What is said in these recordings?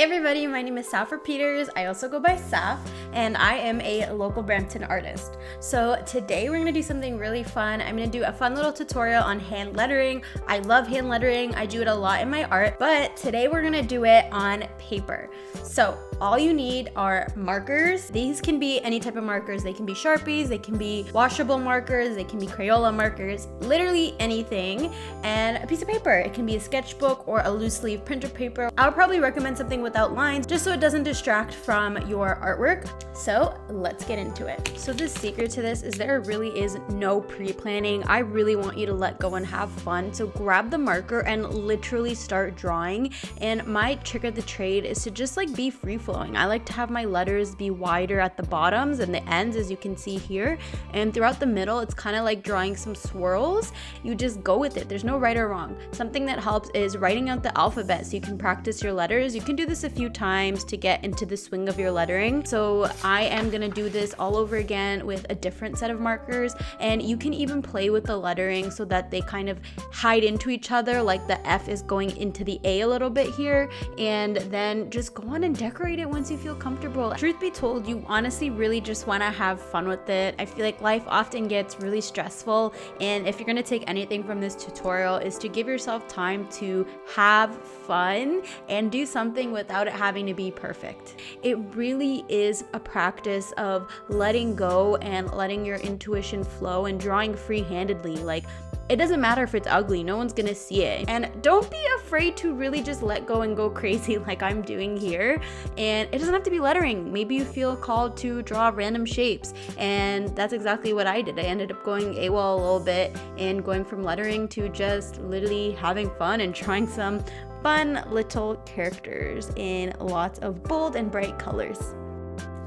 Hey everybody, my name is Saphera Peters. I also go by Saph, and I am a local Brampton artist. So today we're gonna do something really fun. I'm gonna do a fun little tutorial on hand lettering. I love hand lettering. I do it a lot in my art, but today we're gonna do it on paper. So all you need are markers. These can be any type of markers. They can be Sharpies, they can be washable markers, they can be Crayola markers, literally anything, and a piece of paper. It can be a sketchbook or a loose leaf printer paper. I would probably recommend something without lines just so it doesn't distract from your artwork. So let's get into it. So the secret to this is there really is no pre-planning. I really want you to let go and have fun. So grab the marker and literally start drawing. And my trick of the trade is to just like be free flowing. I like to have my letters be wider at the bottoms and the ends, as you can see here. And throughout the middle, it's kind of like drawing some swirls. You just go with it. There's no right or wrong. Something that helps is writing out the alphabet so you can practice your letters. You can do this a few times to get into the swing of your lettering. So I am gonna do this all over again with a different set of markers, and you can even play with the lettering so that they kind of hide into each other, like the F is going into the A a little bit here, and then just go on and decorate it once you feel comfortable. Truth be told, you honestly really just want to have fun with it. I feel like life often gets really stressful, and if you're going to take anything from this tutorial is to give yourself time to have fun and do something without it having to be perfect. It really is a practice of letting go and letting your intuition flow and drawing free-handedly. Like, it doesn't matter if it's ugly, no one's gonna see it. And don't be afraid to really just let go and go crazy like I'm doing here. And it doesn't have to be lettering. Maybe you feel called to draw random shapes, and that's exactly what I did. I ended up going AWOL a little bit and going from lettering to just literally having fun and trying some fun little characters in lots of bold and bright colors.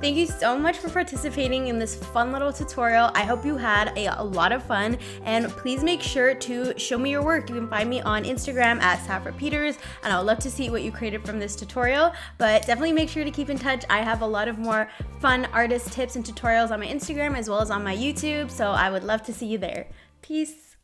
Thank you so much for participating in this fun little tutorial. I hope you had a lot of fun, and please make sure to show me your work. You can find me on Instagram at Saphera Peters, and I would love to see what you created from this tutorial, but definitely make sure to keep in touch. I have a lot of more fun artist tips and tutorials on my Instagram as well as on my YouTube, so I would love to see you there. Peace.